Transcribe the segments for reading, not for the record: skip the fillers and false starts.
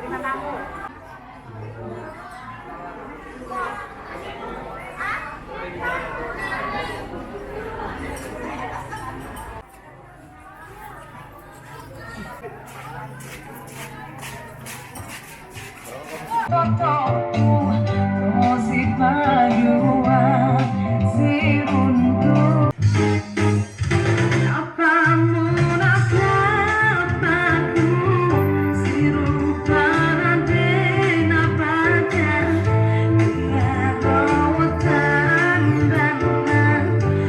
Terima kamu. Musik majuan siruntu apamu nasapaku sirupanan dena pada dia rawatan dan polisi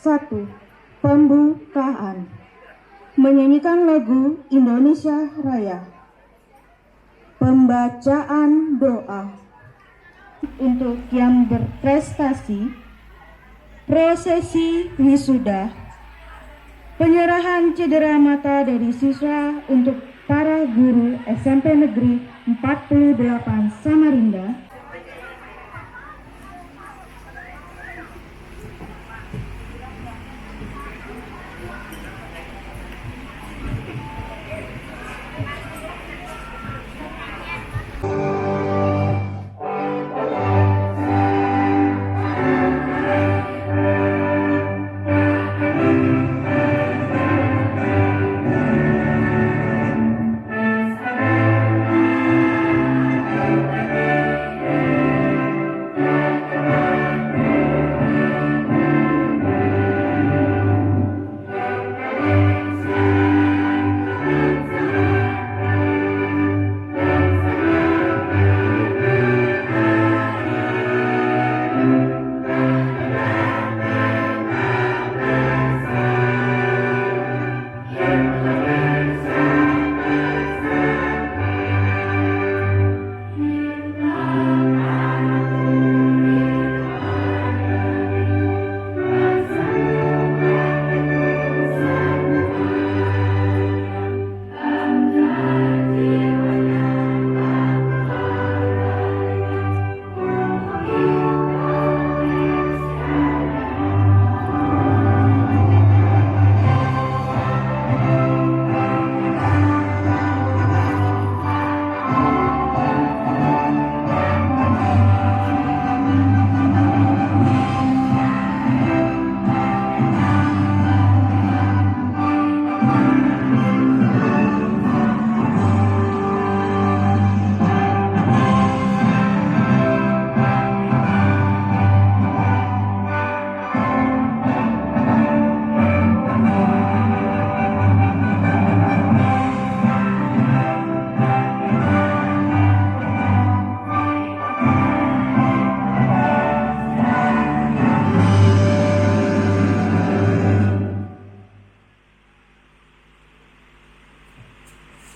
Satu, pembukaan. Menyanyikan lagu Indonesia Raya. Pembacaan doa. Untuk yang berprestasi, prosesi wisuda, penyerahan cedera mata dari siswa untuk para guru SMP Negeri 48 Samarinda,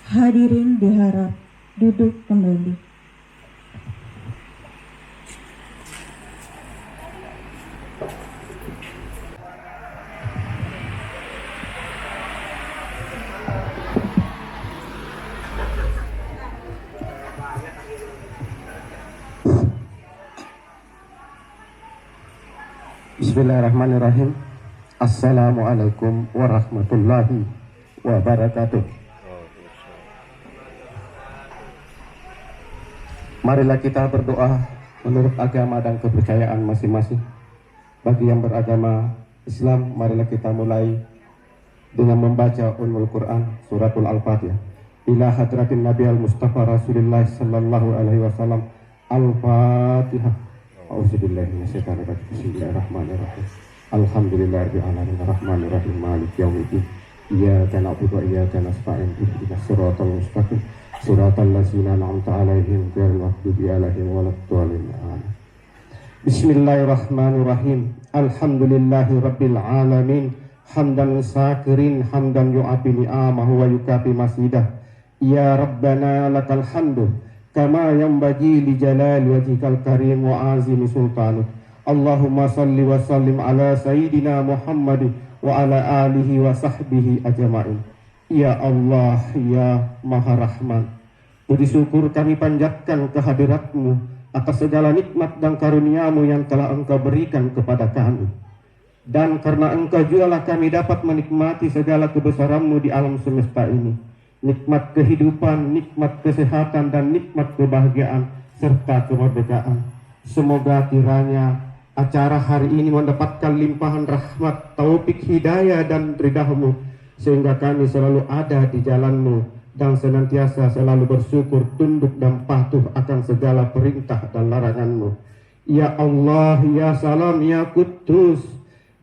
hadirin diharap duduk kembali. Bismillahirrahmanirrahim. Assalamualaikum warahmatullahi wabarakatuh. Marilah kita berdoa menurut agama dan kepercayaan masing-masing. Bagi yang beragama Islam, marilah kita mulai dengan membaca Ummul Quran, Suratul Al-Fatihah. ila hadratin Nabi al-Mustafa Rasulullah sallallahu alaihi wasallam. Al-Fatihah. A'udzubillahi minasyaitonir rajim. Bismillahirrahmanirrahim. Alhamdulillahirabbil alamin arrahmanir rahim maliki yaumiddin. Iyyaka na'budu wa iyyaka nasta'in ihdinas siratal mustaqim siratal ladzina an'amta 'alaihim ghairil maghdubi alaihim waladdallin. Bismillahirrahmanirrahim. Alhamdulillahirabbil alamin. Hamdan sakirin hamdan yu'afi ni'amahu wa yukafi masidah. Ya Rabbana lakal hamdu kama yanbaghi li jalali wajhikal karim wa azimi sultanik. Allahumma salli wa sallim ala sayyidina Muhammad wa ala alihi wa sahbihi ajma'in. Ya Allah, ya Maha Rahman, puji syukur kami panjatkan kehadirat-Mu atas segala nikmat dan karunia-Mu yang telah Engkau berikan kepada kami. Dan karena Engkau jugalah kami dapat menikmati segala kebesaran-Mu di alam semesta ini. Nikmat kehidupan, nikmat kesehatan, dan nikmat kebahagiaan serta kemerdekaan. Semoga kiranya acara hari ini mendapatkan limpahan rahmat, taufik, hidayah, dan ridha-Mu, sehingga kami selalu ada di jalan-Mu dan senantiasa selalu bersyukur, tunduk, dan patuh akan segala perintah dan larangan-Mu. Ya Allah, ya Salam, ya Kudus,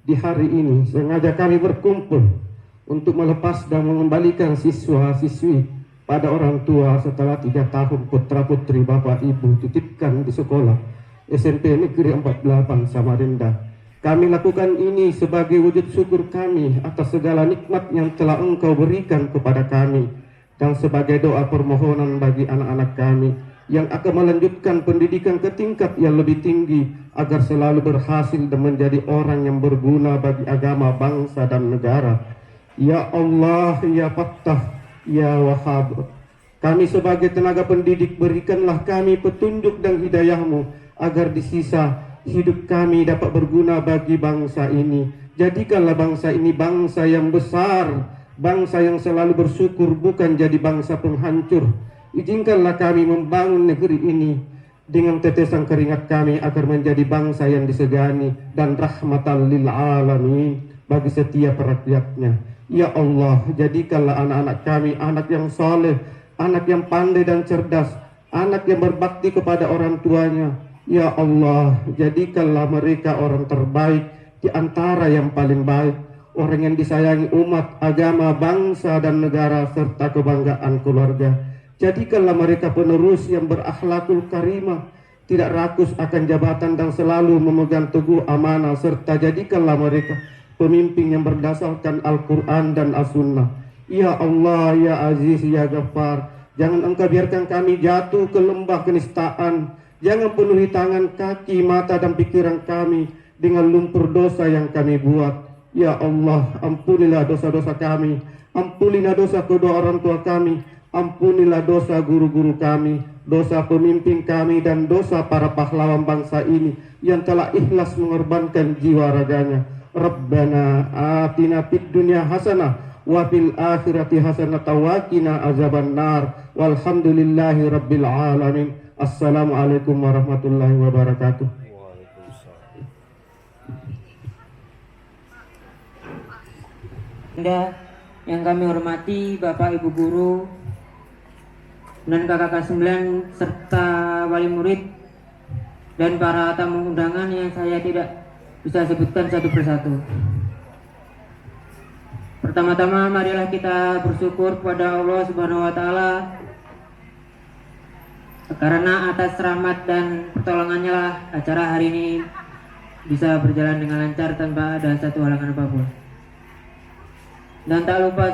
di hari ini sengaja kami berkumpul untuk melepas dan mengembalikan siswa-siswi pada orang tua setelah 3 tahun putra-putri Bapak Ibu titipkan di sekolah SMP Negeri 48 Samarinda. Kami lakukan ini sebagai wujud syukur kami atas segala nikmat yang telah Engkau berikan kepada kami, dan sebagai doa permohonan bagi anak-anak kami yang akan melanjutkan pendidikan ke tingkat yang lebih tinggi agar selalu berhasil dan menjadi orang yang berguna bagi agama, bangsa, dan negara. Ya Allah, ya Fattah, ya Wahhab, kami sebagai tenaga pendidik berikanlah kami petunjuk dan hidayah-Mu agar di sisa hidup kami dapat berguna bagi bangsa ini. Jadikanlah bangsa ini bangsa yang besar, bangsa yang selalu bersyukur, bukan jadi bangsa penghancur. Izinkanlah kami membangun negeri ini dengan tetesan keringat kami agar menjadi bangsa yang disegani dan rahmatan lil alamin bagi setiap rakyatnya. Ya Allah, jadikanlah anak-anak kami anak yang soleh, anak yang pandai dan cerdas, anak yang berbakti kepada orang tuanya. Ya Allah, jadikanlah mereka orang terbaik di antara yang paling baik, orang yang disayangi umat, agama, bangsa, dan negara, serta kebanggaan keluarga. Jadikanlah mereka penerus yang berakhlakul karimah, tidak rakus akan jabatan, dan selalu memegang teguh amanah, serta jadikanlah mereka pemimpin yang berdasarkan Al-Quran dan As-Sunnah. Ya Allah, ya Aziz, ya Ghaffar, jangan Engkau biarkan kami jatuh ke lembah kenistaan. Jangan penuhi tangan, kaki, mata, dan pikiran kami dengan lumpur dosa yang kami buat. Ya Allah, ampunilah dosa-dosa kami, ampunilah dosa kedua orang tua kami, ampunilah dosa guru-guru kami, dosa pemimpin kami, dan dosa para pahlawan bangsa ini yang telah ikhlas mengorbankan jiwa raganya. Rabbana atina fid dunya hasanah wa fil akhirati hasanah wa qina azabannar. Walhamdulillahi rabbil alamin. Assalamualaikum warahmatullahi wabarakatuh. Anda yang kami hormati Bapak Ibu guru dan kakak-kakak 9 serta wali murid dan para tamu undangan yang saya tidak bisa sebutkan satu persatu. Pertama-tama marilah kita bersyukur kepada Allah Subhanahu wa taala karena atas rahmat dan pertolongannya lah acara hari ini bisa berjalan dengan lancar tanpa ada satu halangan apapun. Dan tak lupa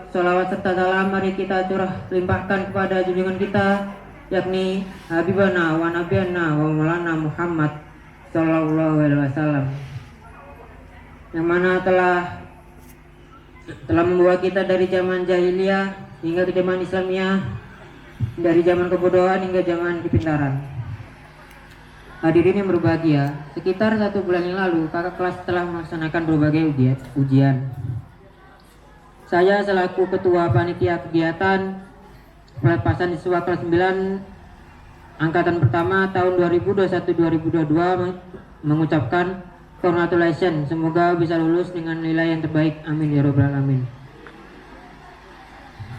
salawat serta salam mari kita curah limpahkan kepada junjungan kita, yakni Habibana wa Nabiyana wa Maulana Muhammad Sallallahu Alaihi Wasallam, yang mana telah membawa kita dari zaman jahiliyah hingga ke zaman Islamiyah, dari zaman kebodohan hingga zaman kepintaran. Hadirin yang berbahagia, sekitar 1 bulan yang lalu kakak kelas telah melaksanakan berbagai ujian. Saya selaku ketua panitia kegiatan pelepasan siswa kelas 9 Angkatan pertama tahun 2021-2022 mengucapkan congratulations, semoga bisa lulus dengan nilai yang terbaik, amin ya robbal alamin.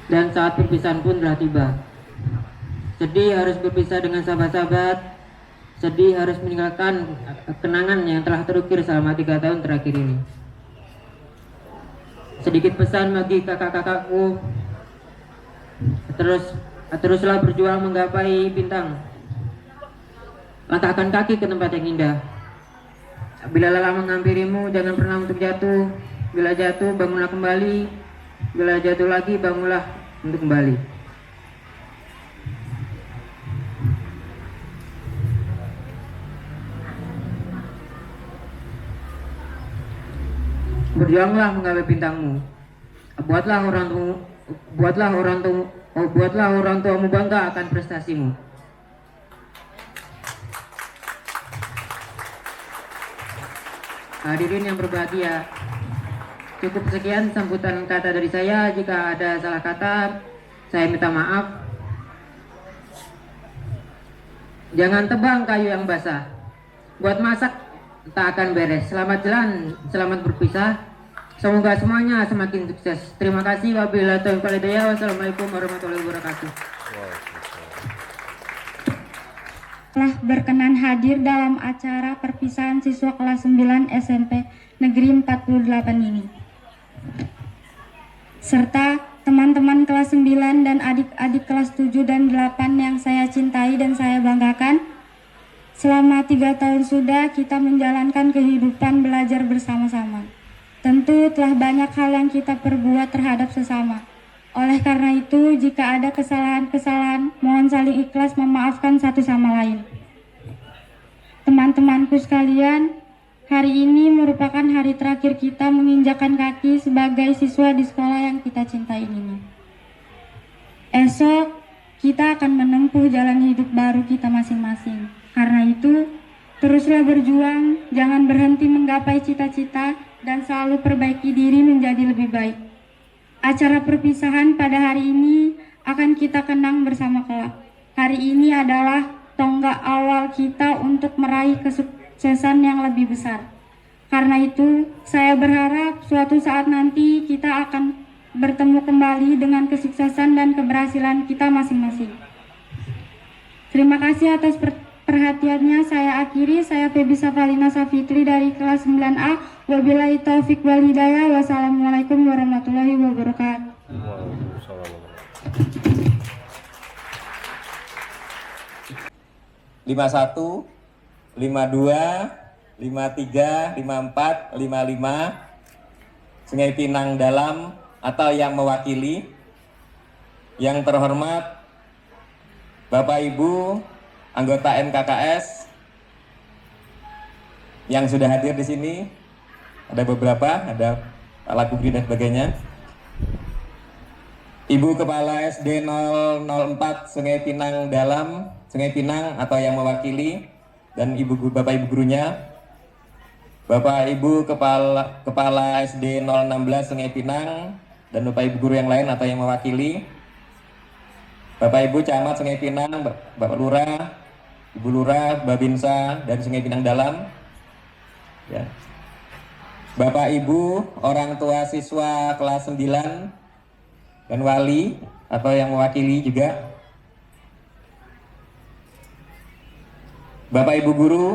dan saat perpisahan pun telah tiba. Sedih harus berpisah dengan sahabat-sahabat, sedih harus meninggalkan kenangan yang telah terukir selama 3 tahun terakhir ini. Sedikit pesan bagi kakak-kakakku, teruslah berjuang menggapai bintang. Langkahkan kaki ke tempat yang indah. Bila lelah menghampirimu, jangan pernah untuk jatuh. Bila jatuh, bangunlah kembali. Bila jatuh lagi, bangunlah untuk kembali. Berjuanglah menggapai bintangmu. Buatlah orang tuamu bangga akan prestasimu. Hadirin yang berbahagia, cukup sekian sambutan kata dari saya. Jika ada salah kata, saya minta maaf. Jangan tebang kayu yang basah. Buat masak tak akan beres. Selamat jalan, selamat berpisah. Semoga semuanya semakin sukses. Terima kasih. Wabillahi taufiq wal hidayah. Wassalamualaikum warahmatullahi wabarakatuh. Telah berkenan hadir dalam acara perpisahan siswa kelas 9 SMP Negeri 48 ini. Serta teman-teman kelas 9 dan adik-adik kelas 7 dan 8 yang saya cintai dan saya banggakan. Selama 3 tahun sudah kita menjalankan kehidupan belajar bersama-sama. Tentu telah banyak hal yang kita perbuat terhadap sesama. Oleh karena itu, jika ada kesalahan-kesalahan, mohon saling ikhlas memaafkan satu sama lain. Teman-temanku sekalian, hari ini merupakan hari terakhir kita menginjakkan kaki sebagai siswa di sekolah yang kita cintai ini. Esok, kita akan menempuh jalan hidup baru kita masing-masing. Karena itu, teruslah berjuang, jangan berhenti menggapai cita-cita, dan selalu perbaiki diri menjadi lebih baik. Acara perpisahan pada hari ini akan kita kenang bersama kelak. Hari ini adalah tonggak awal kita untuk meraih kesuksesan yang lebih besar. Karena itu, saya berharap suatu saat nanti kita akan bertemu kembali dengan kesuksesan dan keberhasilan kita masing-masing. Terima kasih atas perhatiannya. Saya akhiri. Saya Febi Safalina Safitri dari kelas 9A. Wabillahi taufiq wal hidayah. Wassalamualaikum warahmatullahi wabarakatuh. 51, 52, 53, 54, 55 Sungai Pinang Dalam atau yang mewakili. Yang terhormat Bapak Ibu anggota MKKS yang sudah hadir di sini, ada beberapa, ada Pak Lakubri dan sebagainya. Ibu Kepala SD 004 Sungai Pinang Dalam, Sungai Pinang atau yang mewakili, dan Bapak Ibu gurunya. Bapak Ibu Kepala SD 016 Sungai Pinang dan Bapak Ibu guru yang lain atau yang mewakili. Bapak Ibu Camat Sungai Pinang, Bapak Lurah, Ibu Lurah, Babinsa dan Sungai Pinang Dalam. Ya. Bapak Ibu orang tua siswa kelas 9 dan wali atau yang mewakili juga. Bapak Ibu guru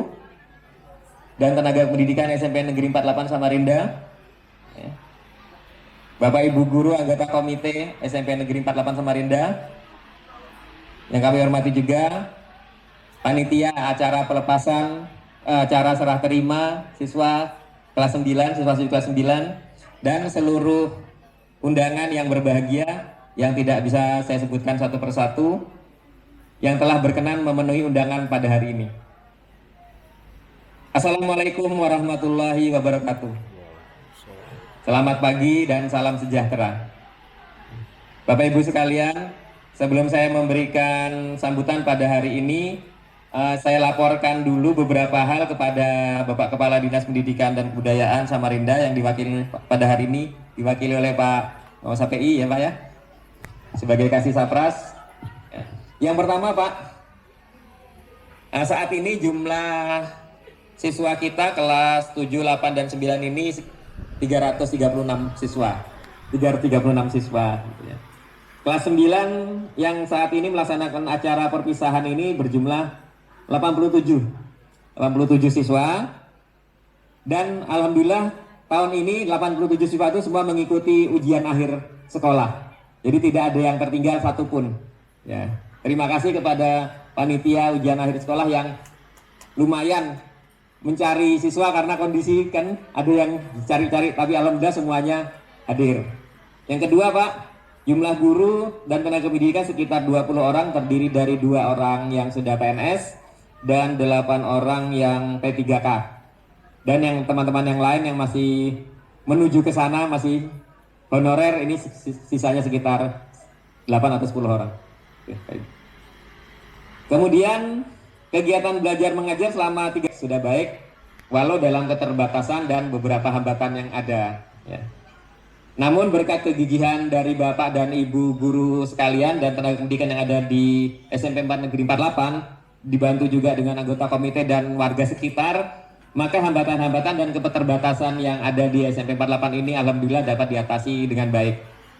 dan tenaga pendidikan SMP Negeri 48 Samarinda. Ya. Bapak Ibu guru anggota komite SMP Negeri 48 Samarinda. Yang kami hormati juga panitia acara pelepasan acara serah terima siswa kelas 9, siswa kelas 9 dan seluruh undangan yang berbahagia yang tidak bisa saya sebutkan satu persatu yang telah berkenan memenuhi undangan pada hari ini. Assalamualaikum warahmatullahi wabarakatuh. Selamat pagi dan salam sejahtera. Bapak Ibu sekalian, sebelum saya memberikan sambutan pada hari ini, saya laporkan dulu beberapa hal kepada Bapak Kepala Dinas Pendidikan dan Kebudayaan Samarinda yang diwakili pada hari ini, diwakili oleh Pak SPI ya Pak ya, sebagai Kasih Sapras. Yang pertama Pak, saat ini jumlah siswa kita kelas 7, 8, dan 9 ini 336 siswa. 336 siswa gitu ya. Kelas 9 yang saat ini melaksanakan acara perpisahan ini berjumlah 87 siswa, dan alhamdulillah tahun ini 87 siswa itu semua mengikuti ujian akhir sekolah. Jadi tidak ada yang tertinggal satupun. Ya, terima kasih kepada panitia ujian akhir sekolah yang lumayan mencari siswa karena kondisi kan ada yang dicari-cari, tapi alhamdulillah semuanya hadir. Yang kedua, Pak, jumlah guru dan tenaga pendidikan sekitar 20 orang, terdiri dari 2 orang yang sudah PNS dan 8 orang yang P3K. Dan yang teman-teman yang lain yang masih menuju ke sana masih honorer, ini sisanya sekitar 8 atau 10 orang. Oke, baik. Kemudian kegiatan belajar mengajar selama 3 sudah baik, walau dalam keterbatasan dan beberapa hambatan yang ada. Ya. Namun berkat kegigihan dari Bapak dan Ibu guru sekalian dan tenaga pendidikan yang ada di SMP 4 Negeri 48, dibantu juga dengan anggota komite dan warga sekitar, maka hambatan-hambatan dan keterbatasan yang ada di SMP 48 ini alhamdulillah dapat diatasi dengan baik.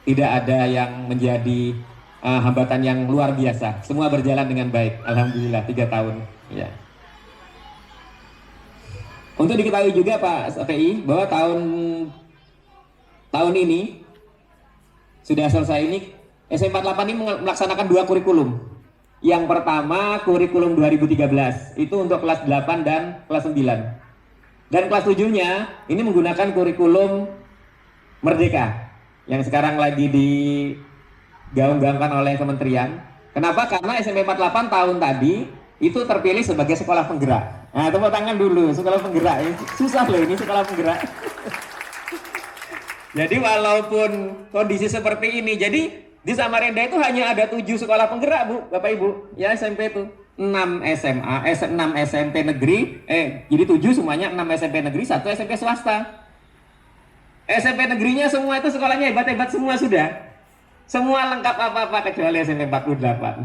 Tidak ada yang menjadi hambatan yang luar biasa. Semua berjalan dengan baik, alhamdulillah 3 tahun. Ya. Untuk diketahui juga Pak SPI bahwa tahun ini sudah selesai ini SMP 48 ini melaksanakan 2 kurikulum. Yang pertama kurikulum 2013 itu untuk kelas 8 dan kelas 9. Dan kelas 7-nya ini menggunakan kurikulum Merdeka yang sekarang lagi digaung-gaungkan oleh kementerian. Kenapa? Karena SMP 48 tahun tadi itu terpilih sebagai sekolah penggerak. Nah, tepuk tangan dulu, sekolah penggerak. Susah loh ini sekolah penggerak. Jadi walaupun kondisi seperti ini, jadi di Samarinda itu hanya ada 7 sekolah penggerak, Bu, Bapak Ibu. Ya, SMP itu 6 SMA, 6 SMP negeri, jadi 7 semuanya, 6 SMP negeri, 1 SMP swasta. SMP negerinya semua itu sekolahnya hebat-hebat semua sudah. Semua lengkap apa-apa kecuali SMP 48.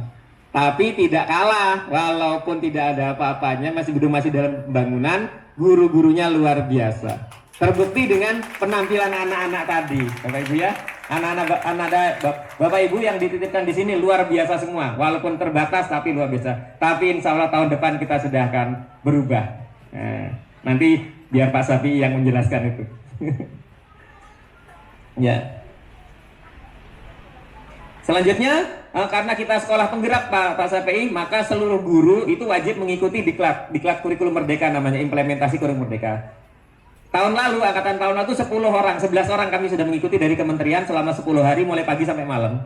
Tapi tidak kalah, walaupun tidak ada apa-apanya, masih dalam pembangunan, guru-gurunya luar biasa. Terbukti dengan penampilan anak-anak tadi, Bapak Ibu ya. Anak-anak Bapak Ibu yang dititipkan di sini luar biasa semua, walaupun terbatas tapi luar biasa. Tapi insya Allah tahun depan kita sudah akan berubah. Nah, nanti biar Pak Safi yang menjelaskan itu. Ya. Selanjutnya, karena kita sekolah penggerak Pak Safi, maka seluruh guru itu wajib mengikuti diklat kurikulum Merdeka, namanya implementasi kurikulum Merdeka. Tahun lalu, angkatan tahun lalu 11 orang kami sudah mengikuti dari kementerian selama 10 hari mulai pagi sampai malam.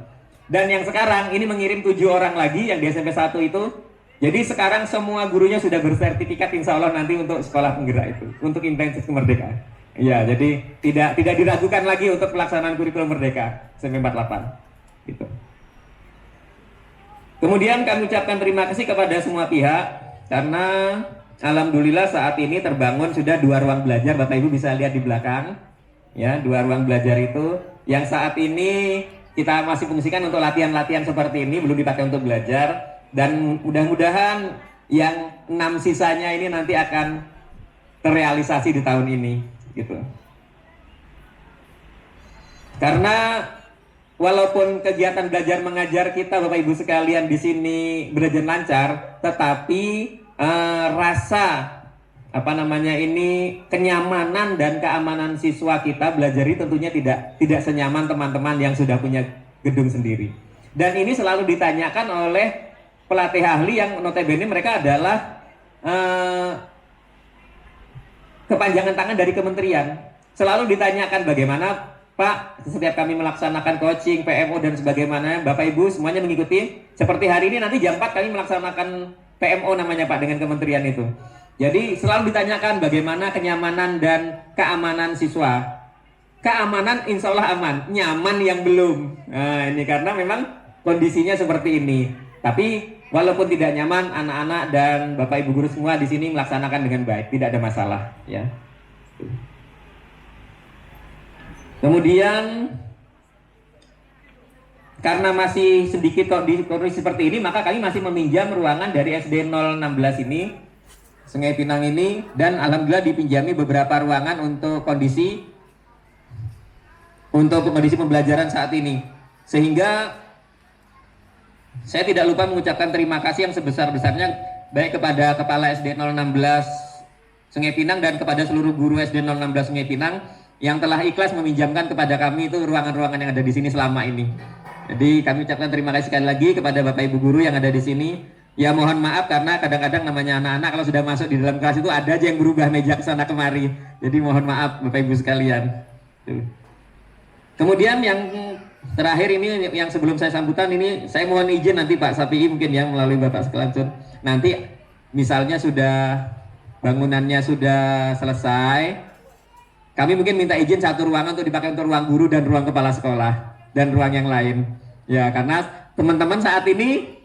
Dan yang sekarang ini mengirim 7 orang lagi yang di SMP 1 itu. Jadi sekarang semua gurunya sudah bersertifikat insya Allah nanti untuk sekolah penggerak itu, untuk implementasi kemerdekaan. Ya, jadi tidak diragukan lagi untuk pelaksanaan kurikulum Merdeka SMP 48. Gitu. Kemudian kami ucapkan terima kasih kepada semua pihak karena alhamdulillah saat ini terbangun sudah 2 ruang belajar. Bapak Ibu bisa lihat di belakang ya, 2 ruang belajar itu yang saat ini kita masih fungsikan untuk latihan-latihan seperti ini, belum dipakai untuk belajar. Dan mudah-mudahan yang 6 sisanya ini nanti akan terrealisasi di tahun ini gitu. Karena walaupun kegiatan belajar mengajar kita Bapak Ibu sekalian di sini berjalan lancar, tetapi rasa kenyamanan dan keamanan siswa kita belajar ini tentunya tidak senyaman teman-teman yang sudah punya gedung sendiri. Dan ini selalu ditanyakan oleh pelatih ahli yang notabene mereka adalah kepanjangan tangan dari kementerian. Selalu ditanyakan bagaimana Pak, setiap kami melaksanakan coaching, PMO dan sebagaimana, Bapak Ibu semuanya mengikuti. Seperti hari ini nanti jam 4 kami melaksanakan PMO namanya Pak dengan kementerian itu. Jadi selalu ditanyakan bagaimana kenyamanan dan keamanan siswa. Keamanan insya Allah aman, nyaman yang belum. Nah ini karena memang kondisinya seperti ini. Tapi walaupun tidak nyaman, anak-anak dan Bapak Ibu guru semua di sini melaksanakan dengan baik, tidak ada masalah. Ya. Kemudian karena masih sedikit kondisi seperti ini, maka kami masih meminjam ruangan dari SD 016 ini, Sungai Pinang ini, dan alhamdulillah dipinjami beberapa ruangan untuk kondisi pembelajaran saat ini. Sehingga Saya tidak lupa mengucapkan terima kasih yang sebesar-besarnya baik kepada Kepala SD 016 Sungai Pinang dan kepada seluruh guru SD 016 Sungai Pinang yang telah ikhlas meminjamkan kepada kami itu ruangan-ruangan yang ada di sini selama ini. Jadi kami ucapkan terima kasih sekali lagi kepada Bapak Ibu guru yang ada di sini. Ya mohon maaf karena kadang-kadang namanya anak-anak kalau sudah masuk di dalam kelas itu ada aja yang berubah meja ke sana kemari. Jadi mohon maaf Bapak Ibu sekalian. Kemudian yang terakhir ini yang sebelum saya sambutan ini saya mohon izin nanti Pak Sapi'i mungkin yang melalui Bapak Sekelancur nanti misalnya sudah bangunannya sudah selesai kami mungkin minta izin satu ruangan untuk dipakai untuk ruang guru dan ruang kepala sekolah dan ruang yang lain ya karena teman-teman saat ini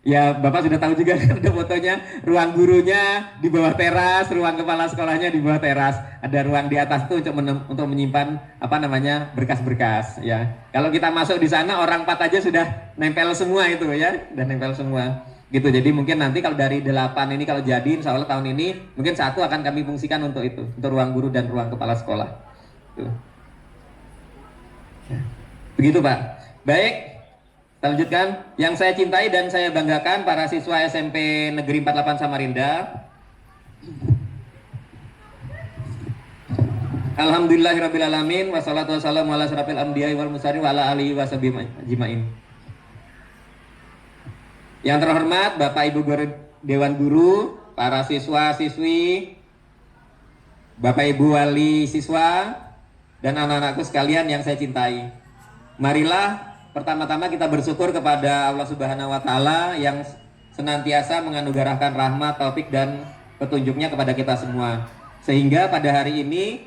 ya Bapak sudah tahu juga kan ada fotonya ruang gurunya di bawah teras, ruang kepala sekolahnya di bawah teras, ada ruang di atas itu untuk menyimpan apa namanya berkas-berkas ya. Kalau kita masuk di sana orang 4 aja sudah nempel semua itu ya, dan nempel semua gitu. Jadi mungkin nanti kalau dari 8 ini kalau jadi insya Allah tahun ini mungkin 1 akan kami fungsikan untuk itu, untuk ruang guru dan ruang kepala sekolah. Tuh. Begitu Pak. Baik. Kita lanjutkan, yang saya cintai dan saya banggakan para siswa SMP Negeri 48 Samarinda. Alhamdulillahirrabbilalamin, wassalatu wassalamu ala asyrafil anbiya'i wal mursalin wa ala alihi washabihi ajmain. Yang terhormat Bapak Ibu Dewan Guru, para siswa-siswi, Bapak Ibu wali siswa, dan anak-anakku sekalian yang saya cintai. Marilah pertama-tama kita bersyukur kepada Allah Subhanahu wa Ta'ala yang senantiasa menganugerahkan rahmat, taufik dan petunjuknya kepada kita semua. Sehingga pada hari ini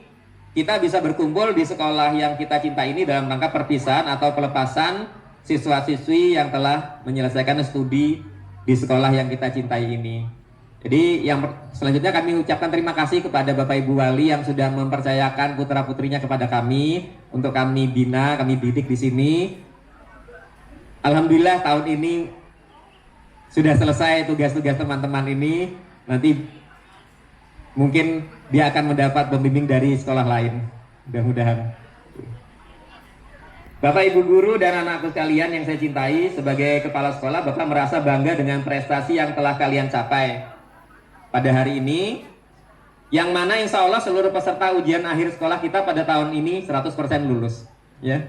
kita bisa berkumpul di sekolah yang kita cintai ini dalam rangka perpisahan atau pelepasan siswa-siswi yang telah menyelesaikan studi di sekolah yang kita cintai ini. Jadi yang selanjutnya kami ucapkan terima kasih kepada Bapak Ibu Wali yang sudah mempercayakan putra-putrinya kepada kami untuk kami bina, kami didik di sini. Alhamdulillah tahun ini sudah selesai tugas-tugas teman-teman ini. Nanti mungkin dia akan mendapat pembimbing dari sekolah lain. Mudah-mudahan. Bapak Ibu guru dan anak-anakku sekalian yang saya cintai, sebagai kepala sekolah Bapak merasa bangga dengan prestasi yang telah kalian capai pada hari ini, yang mana insya Allah seluruh peserta ujian akhir sekolah kita pada tahun ini 100% lulus ya.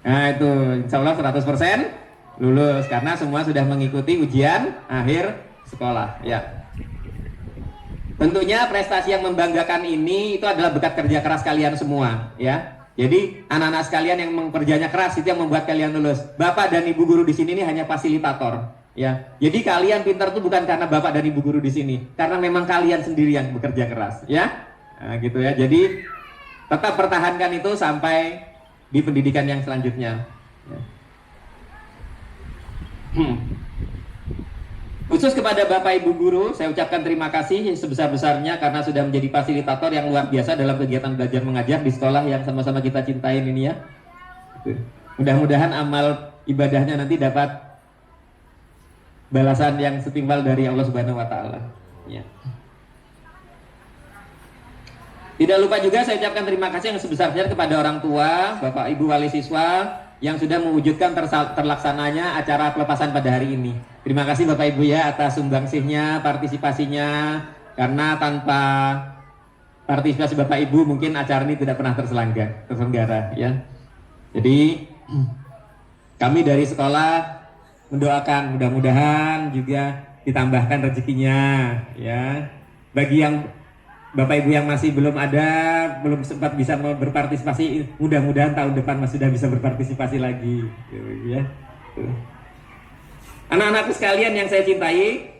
Nah itu insya Allah 100% lulus karena semua sudah mengikuti ujian akhir sekolah ya. Tentunya prestasi yang membanggakan ini itu adalah berkat kerja keras kalian semua ya. Jadi anak-anak sekalian yang kerjanya keras itu yang membuat kalian lulus. Bapak dan Ibu guru di sini ini hanya fasilitator ya. Jadi kalian pintar itu bukan karena Bapak dan Ibu guru di sini, karena memang kalian sendiri yang bekerja keras ya. Nah, gitu ya. Jadi tetap pertahankan itu sampai di pendidikan yang selanjutnya ya. Khusus kepada Bapak Ibu guru saya ucapkan terima kasih sebesar-besarnya karena sudah menjadi fasilitator yang luar biasa dalam kegiatan belajar mengajar di sekolah yang sama-sama kita cintain ini ya. Mudah-mudahan amal ibadahnya nanti dapat balasan yang setimpal dari Allah Subhanahu wa Ta'ala ya. Tidak lupa juga saya ucapkan terima kasih yang sebesar-besarnya kepada orang tua, Bapak Ibu wali siswa yang sudah mewujudkan terlaksananya acara pelepasan pada hari ini. Terima kasih Bapak Ibu ya atas sumbangsihnya, partisipasinya, karena tanpa partisipasi Bapak Ibu mungkin acara ini tidak pernah terselenggara ya. Jadi kami dari sekolah mendoakan mudah-mudahan juga ditambahkan rezekinya ya. Bagi yang Bapak Ibu yang masih belum belum sempat bisa berpartisipasi, mudah-mudahan tahun depan masih sudah bisa berpartisipasi lagi ya. Anak-anakku sekalian yang saya cintai,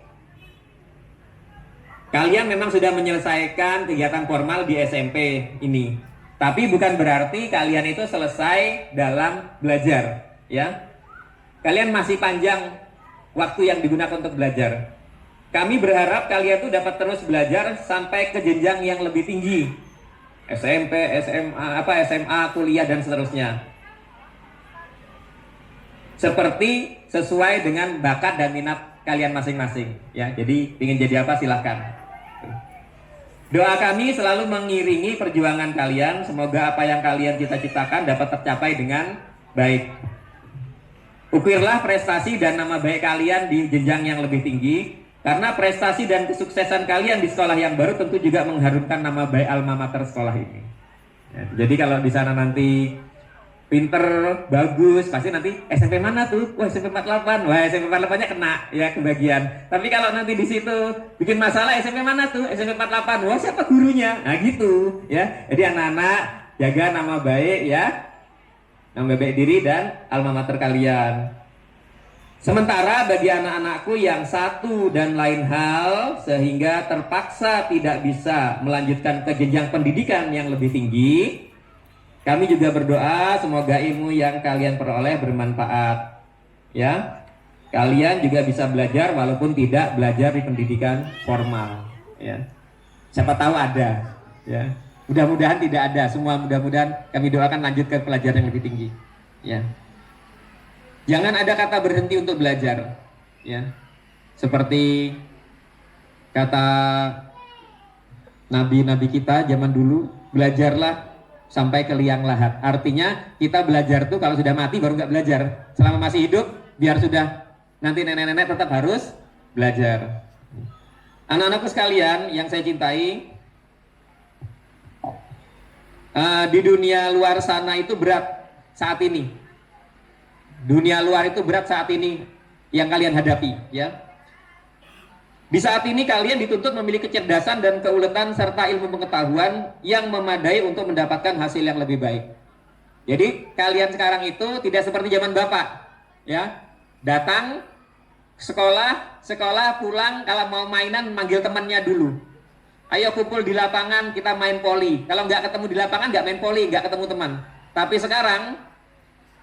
kalian memang sudah menyelesaikan kegiatan formal di SMP ini. Tapi bukan berarti kalian itu selesai dalam belajar ya. Kalian masih panjang waktu yang digunakan untuk belajar. Kami berharap kalian tuh dapat terus belajar sampai ke jenjang yang lebih tinggi. SMP, SMA, kuliah dan seterusnya. Seperti sesuai dengan bakat dan minat kalian masing-masing ya. Jadi ingin jadi apa silahkan. Doa kami selalu mengiringi perjuangan kalian. Semoga apa yang kalian cita-citakan dapat tercapai dengan baik. Ukirlah prestasi dan nama baik kalian di jenjang yang lebih tinggi, karena prestasi dan kesuksesan kalian di sekolah yang baru tentu juga mengharumkan nama baik alma mater sekolah ini. Ya, jadi kalau di sana nanti pinter, bagus, pasti nanti SMP mana tuh? Wah, SMP 48. Wah, SMP 48-nya kena ya kebagian. Tapi kalau nanti di situ bikin masalah, SMP mana tuh? SMP 48. Wah, siapa gurunya? Nah, gitu ya. Jadi anak-anak jaga nama baik ya. Nama baik diri dan alma mater kalian. Sementara bagi anak-anakku yang satu dan lain hal sehingga terpaksa tidak bisa melanjutkan ke jenjang pendidikan yang lebih tinggi, kami juga berdoa semoga ilmu yang kalian peroleh bermanfaat. Ya, kalian juga bisa belajar walaupun tidak belajar di pendidikan formal. Ya, siapa tahu ada. Ya, mudah-mudahan tidak ada. Semua mudah-mudahan kami doakan lanjut ke pelajaran yang lebih tinggi. Ya, jangan ada kata berhenti untuk belajar. Ya, seperti kata nabi-nabi kita zaman dulu, belajarlah sampai ke liang lahat. Artinya kita belajar tuh kalau sudah mati baru nggak belajar. Selama masih hidup, biar sudah nanti nenek-nenek tetap harus belajar. Anak-anakku sekalian yang saya cintai, di dunia luar sana itu berat saat ini. Dunia luar itu berat saat ini yang kalian hadapi, ya. Di saat ini kalian dituntut memiliki kecerdasan dan keuletan serta ilmu pengetahuan yang memadai untuk mendapatkan hasil yang lebih baik. Jadi kalian sekarang itu tidak seperti zaman Bapak, ya. Datang sekolah pulang, kalau mau mainan manggil temannya dulu. Ayo kumpul di lapangan kita main poli. Kalau nggak ketemu di lapangan nggak main poli, nggak ketemu teman. Tapi sekarang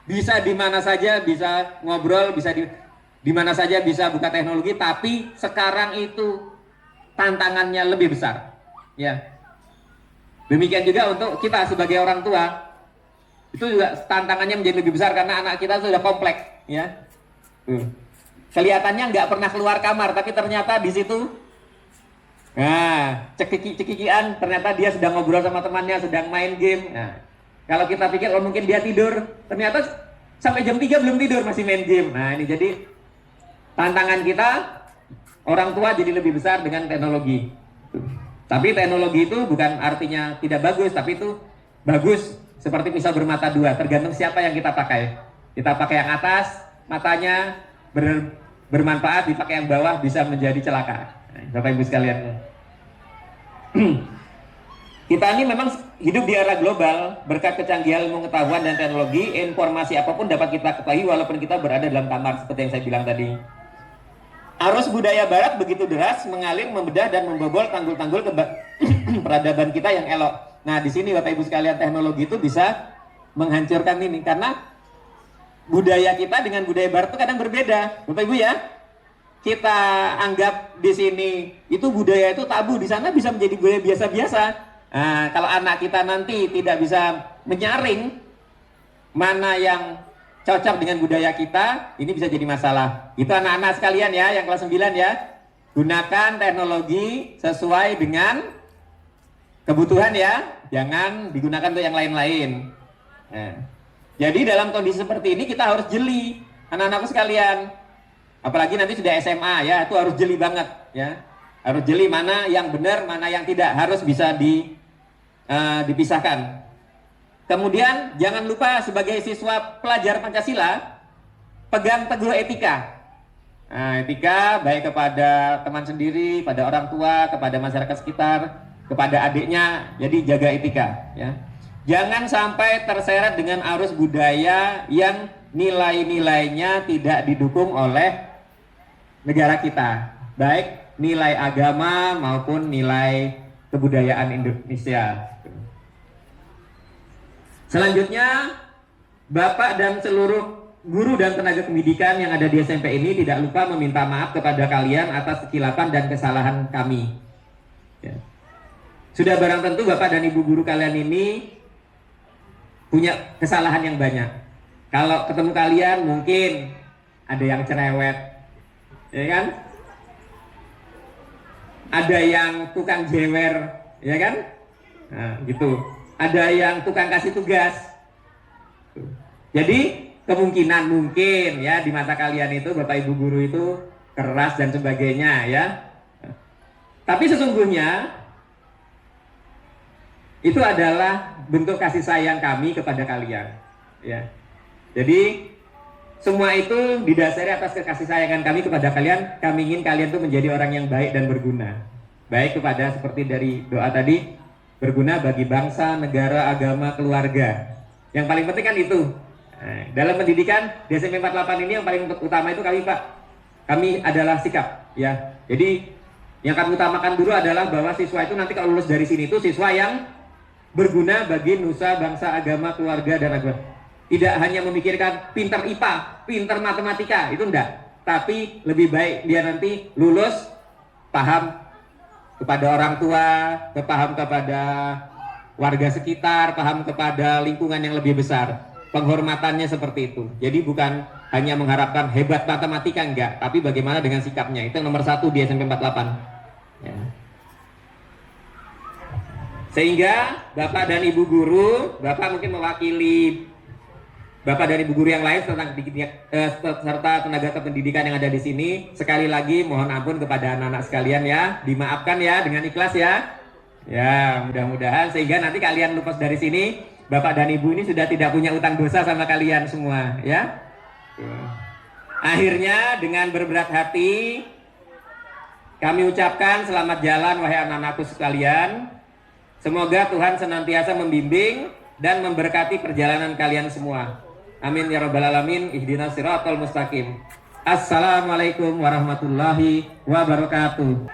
bisa di mana saja bisa ngobrol, bisa di mana saja bisa buka teknologi, tapi sekarang itu tantangannya lebih besar. Ya. Demikian juga untuk kita sebagai orang tua. Itu juga tantangannya menjadi lebih besar karena anak kita sudah kompleks, ya. Kelihatannya nggak pernah keluar kamar, tapi ternyata di situ cekikian, ternyata dia sedang ngobrol sama temannya, sedang main game. Nah, kalau kita pikir oh mungkin dia tidur, ternyata sampai jam 3 belum tidur masih main game. Nah, ini jadi tantangan kita orang tua jadi lebih besar dengan teknologi. Tapi teknologi itu bukan artinya tidak bagus, tapi itu bagus seperti pisau bermata dua, tergantung siapa yang kita pakai. Kita pakai yang atas, matanya bermanfaat, dipakai yang bawah bisa menjadi celaka. Nah, Bapak Ibu sekalian. Kita ini memang hidup di era global, berkat kecanggihan ilmu pengetahuan dan teknologi, informasi apapun dapat kita ketahui walaupun kita berada dalam kamar, seperti yang saya bilang tadi. Arus budaya barat begitu deras mengalir, membedah dan membobol tanggul-tanggul peradaban kita yang elok. Nah, di sini Bapak Ibu sekalian, teknologi itu bisa menghancurkan ini karena budaya kita dengan budaya barat itu kadang berbeda. Bapak Ibu ya, kita anggap di sini itu budaya itu tabu, di sana bisa menjadi budaya biasa-biasa. Nah, kalau anak kita nanti tidak bisa menyaring mana yang cocok dengan budaya kita, ini bisa jadi masalah. Itu anak-anak sekalian ya, yang kelas 9 ya. Gunakan teknologi sesuai dengan kebutuhan ya, jangan digunakan untuk yang lain-lain. Nah, jadi dalam kondisi seperti ini kita harus jeli, anak-anakku sekalian. Apalagi nanti sudah SMA ya, itu harus jeli banget ya. Harus jeli mana yang benar, mana yang tidak, harus bisa dipisahkan. Kemudian jangan lupa sebagai siswa pelajar Pancasila, pegang teguh etika. Nah, etika baik kepada teman sendiri, pada orang tua, kepada masyarakat sekitar, kepada adiknya. Jadi jaga etika ya. Jangan sampai terseret dengan arus budaya yang nilai-nilainya tidak didukung oleh negara kita, baik nilai agama maupun nilai kebudayaan Indonesia. Selanjutnya, Bapak dan seluruh guru dan tenaga pendidikan yang ada di SMP ini tidak lupa meminta maaf kepada kalian atas kekilapan dan kesalahan kami. Ya. Sudah barang tentu Bapak dan Ibu guru kalian ini punya kesalahan yang banyak. Kalau ketemu kalian mungkin ada yang cerewet, ya kan? Ada yang tukang jewer, ya kan? Nah, gitu. Ada yang tukang kasih tugas. Jadi kemungkinan mungkin ya di mata kalian itu Bapak Ibu guru itu keras dan sebagainya ya. Tapi sesungguhnya itu adalah bentuk kasih sayang kami kepada kalian ya. Jadi semua itu didasari atas kasih sayangan kami kepada kalian. Kami ingin kalian tuh menjadi orang yang baik dan berguna. Baik kepada seperti dari doa tadi, berguna bagi bangsa, negara, agama, keluarga. Yang paling penting kan itu. Nah, dalam pendidikan di SMP 48 ini yang paling utama itu kami adalah sikap ya. Jadi yang kami utamakan dulu adalah bahwa siswa itu nanti kalau lulus dari sini itu siswa yang berguna bagi nusa, bangsa, agama, keluarga, dan agama. Tidak hanya memikirkan pintar IPA, pintar matematika, itu enggak. Tapi lebih baik dia nanti lulus paham kepada orang tua, paham kepada warga sekitar, paham kepada lingkungan yang lebih besar. Penghormatannya seperti itu. Jadi bukan hanya mengharapkan hebat matematika, enggak, tapi bagaimana dengan sikapnya. Itu nomor 1 di SMP 48 ya. Sehingga Bapak dan Ibu guru, Bapak mungkin mewakili Bapak dan Ibu guru yang lain serta tenaga kependidikan yang ada di sini. Sekali lagi mohon ampun kepada anak-anak sekalian ya, dimaafkan ya dengan ikhlas ya. Ya, mudah-mudahan sehingga nanti kalian lepas dari sini, Bapak dan Ibu ini sudah tidak punya utang dosa sama kalian semua ya. Akhirnya dengan berberat hati kami ucapkan selamat jalan wahai anak-anakku sekalian. Semoga Tuhan senantiasa membimbing dan memberkati perjalanan kalian semua. Amin ya rabbal alamin. Ihdinas siratal mustaqim. Assalamualaikum warahmatullahi wabarakatuh.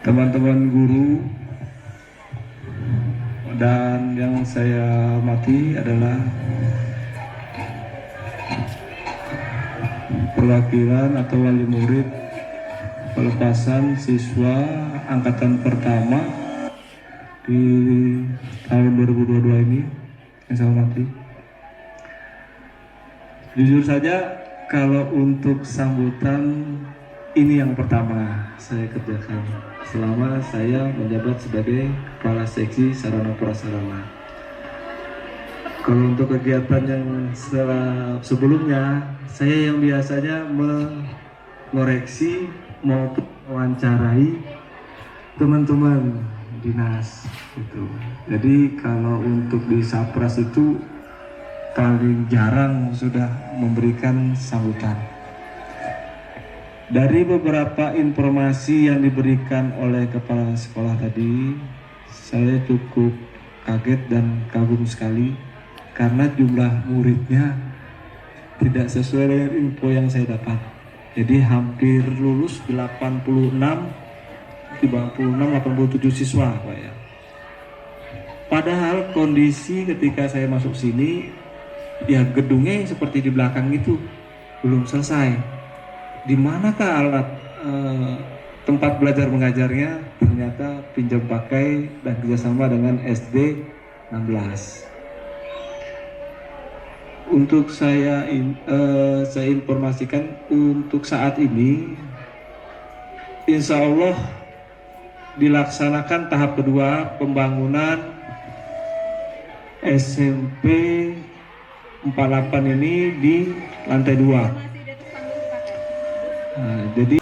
Teman-teman guru dan yang saya hormati adalah perwakilan atau wali murid pelepasan siswa angkatan pertama di tahun 2022 ini yang saya hormati. Jujur saja kalau untuk sambutan ini yang pertama saya kerjakan selama saya menjabat sebagai Kepala Seksi Sarana Prasarana. Kalau untuk kegiatan yang sebelumnya, saya yang biasanya mengoreksi maupun mewawancarai teman-teman dinas itu. Jadi kalau untuk di Sapras itu paling jarang sudah memberikan sambutan. Dari beberapa informasi yang diberikan oleh kepala sekolah tadi, saya cukup kaget dan kagum sekali karena jumlah muridnya tidak sesuai dengan info yang saya dapat. Jadi hampir lulus 86, 87 siswa, Pak ya. Padahal kondisi ketika saya masuk sini, ya gedungnya seperti di belakang itu belum selesai. Di manakah alat tempat belajar mengajarnya? Ternyata pinjam pakai dan kerjasama dengan SD 16. Untuk saya informasikan untuk saat ini, insya Allah dilaksanakan tahap kedua pembangunan SMP 48 ini di lantai 2. Nah, jadi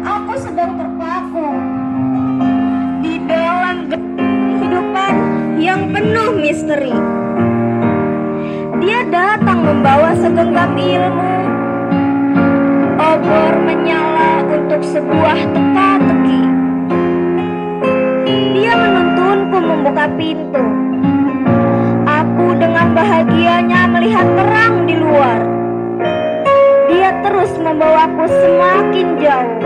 Aku sedang terpaku di dalam kehidupan yang penuh misteri. Dia datang membawa segenggam ilmu, obor menyala untuk sebuah teka-teki. Dia menuntunku membuka pintu. Aku dengan bahagianya melihat terang di luar. Dia terus membawaku semakin jauh.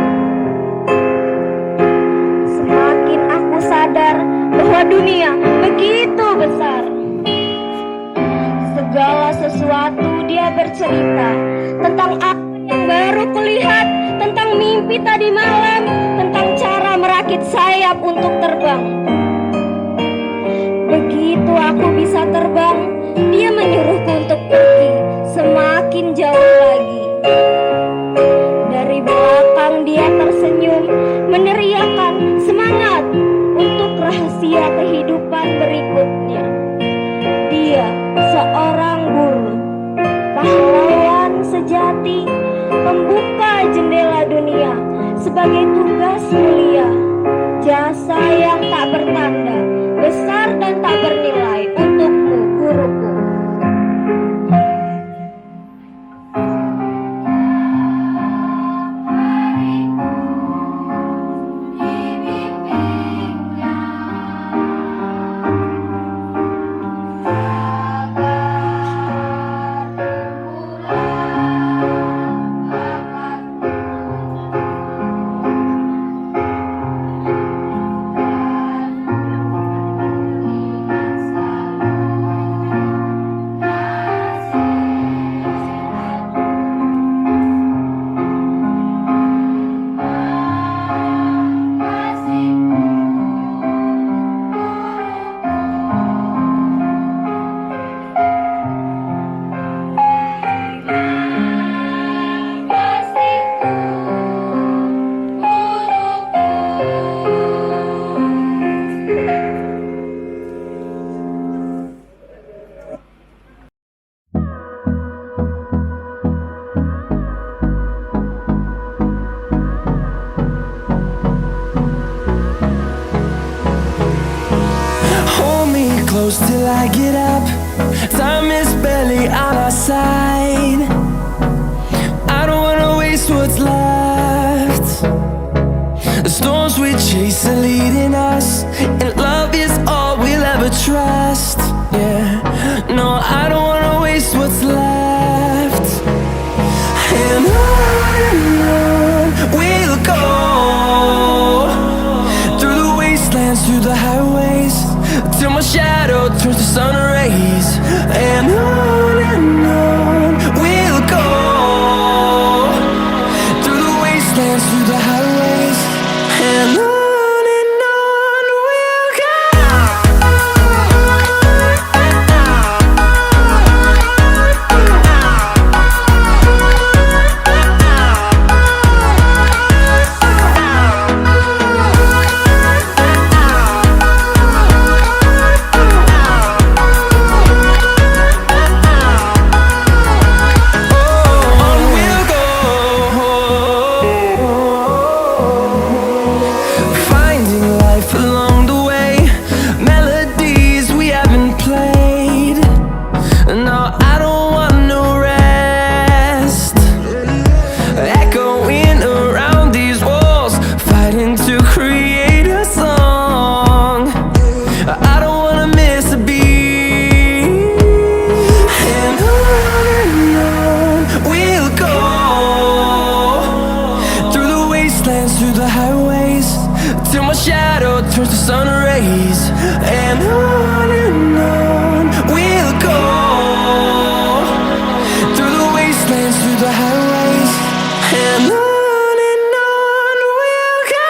Semakin aku sadar bahwa dunia begitu besar. Segala sesuatu dia bercerita tentang apa yang baru kulihat, tentang mimpi tadi malam, tentang cara merakit sayap untuk terbang. Begitu aku bisa terbang, dia menyuruhku untuk pergi semakin jauh lagi. Dari belakang dia tersenyum, meneriakkan semangat untuk rahasia kehidupan berikutnya. Dia seorang guru, pahlawan sejati, pembuka jendela dunia sebagai tugas mulia, jasa yang tak bertanda, besar dan tak bernilai untukmu, guruku. Close till I get up. Time is barely on our side. I don't wanna waste what's left. The storms we chase are leading us, and love is all we'll ever trust. Yeah, no, I don't wanna waste what's left. And on we'll go, through the wastelands, through the highways, till my shadow turns to sun rays. And on we'll go, through turns to sun rays, and on we'll go through the wastelands, through the highways, and on we'll go.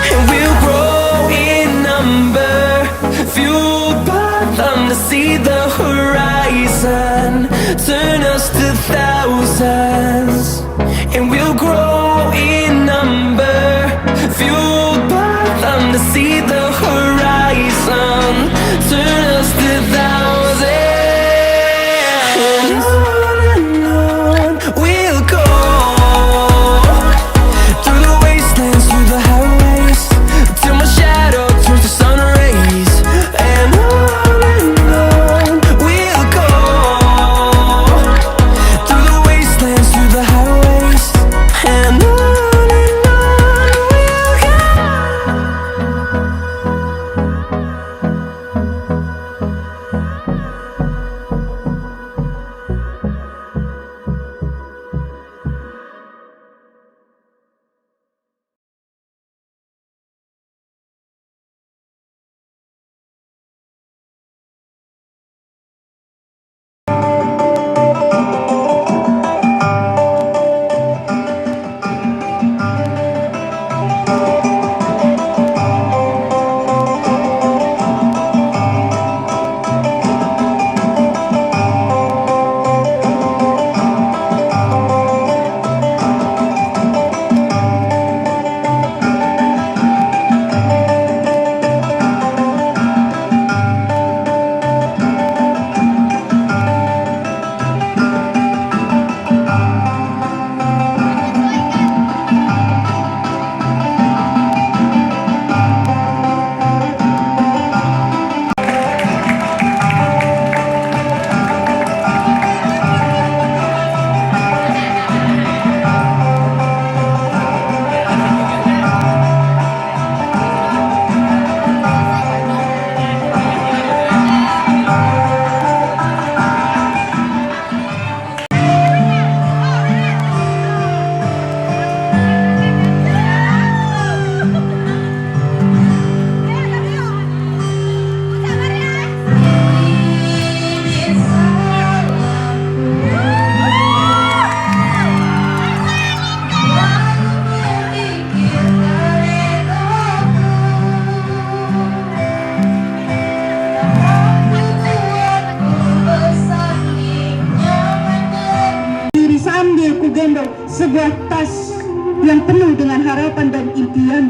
And we'll grow in number, fueled by them to see the horizon, turn us to thousands. And we'll grow in number, fueled by them to see the horizon, turn us to thousands. And on we'll go through the wastelands, through the highways, till my shadow turns to sun rays, and on we'll go through the wastelands, through the highways, and on we'll go. Diri sambil ku gendong sebuah tas yang penuh dengan harapan dan impian.